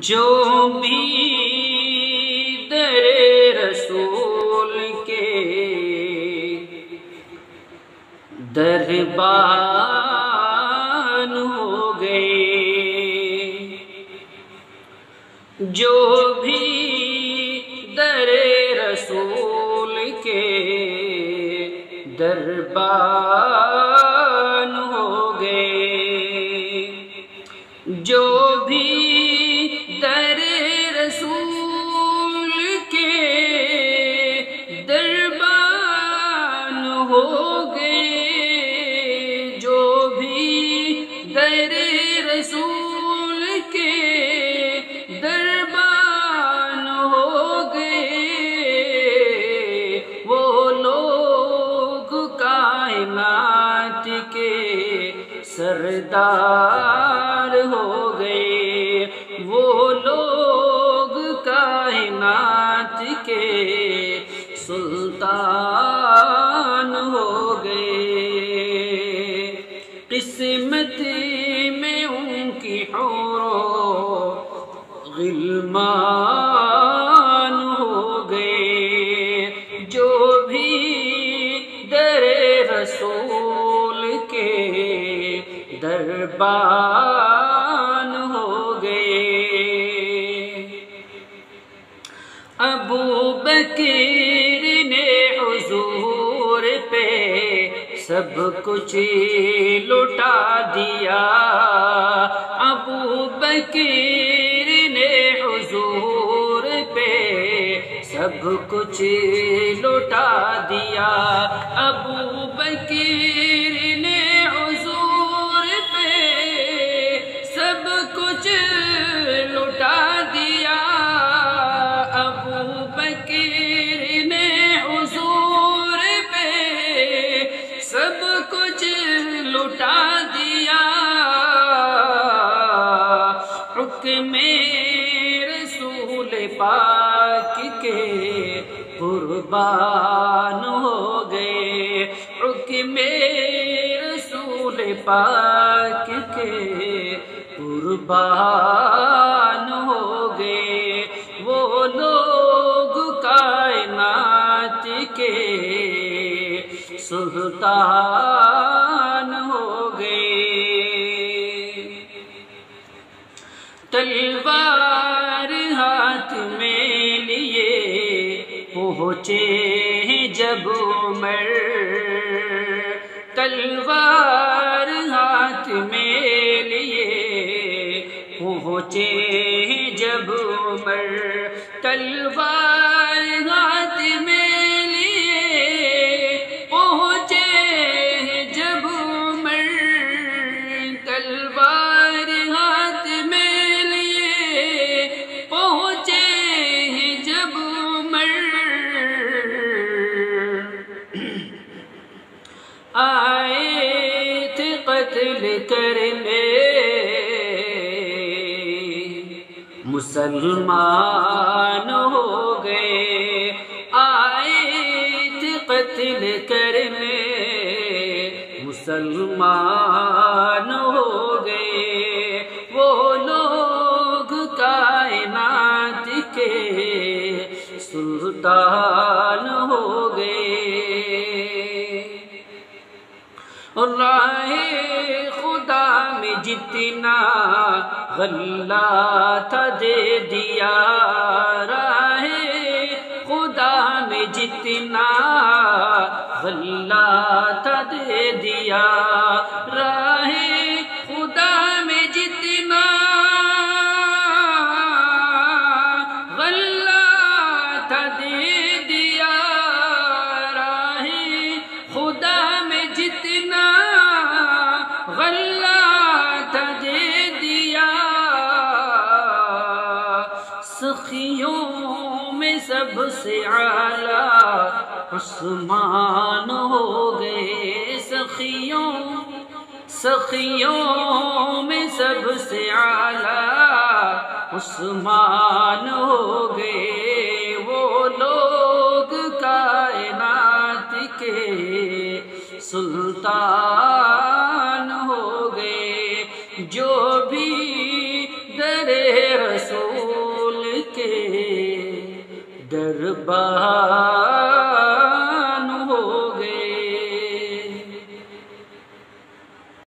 جو بھی در رسول کے دربان ہو گئے، جو بھی در رسول کے دربان ہو گئے، جو بھی در رسول کے دربان ہو گئے، جو بھی در رسول کے دربان ہو گئے، وہ لوگ کائنات کے سردار ہو گئے، وہ لوگ کائنات کے سلطان ہو گئے، قسمت میں ان کی حور و غلمان ہو گئے، جو بھی در رسول کے دربان ہو گئے۔ ابو بکر نے حضور پہ سب کچھ لٹا دیا، ابو بکر نے حضور پہ سب کچھ لٹا دیا، ابو بکر نے حضور پہ سب کچھ لٹا دیا، ابو بکر نے حضور پہ سب کچھ لٹا دیا، حکم رسول پاک کے قربان ہو گئے، حکم رسول پاک کے قربان ہو گئے، وہ لوگ کائنات کے سلطان ہو گئے۔ تلوار ہاتھ میں لیے پہنچے جب عمر، تلوار ہاتھ میں لیے پہنچے جب عمر، تلوار ہاتھ میں لیے پہنچے جب عمر، تلوار ہاتھ میں لیے پہنچے جب عمر، آئے تھے قتل کرنے مسلمان ہو گئے، آئے تھے قتل کرنے مسلمان ہو گئے، وہ لوگ کائنات کے سلطان ہو گئے۔ راہ خدا میں جتنا غلہ تھا دے دیا، راہ خدا میں جتنا غلہ تھا دے دیا، راہ خدا میں جتنا غلہ تھا دے دیا، راہ خدا میں جتنا غلہ تھا دے دیا، سخیوں میں سب سے اعلیٰ عثمان ہو گئے، سخیوں میں سب سے اعلیٰ عثمان ہو گئے، وہ لوگ کائنات کے سلطان ہو گئے، رسول کے دربار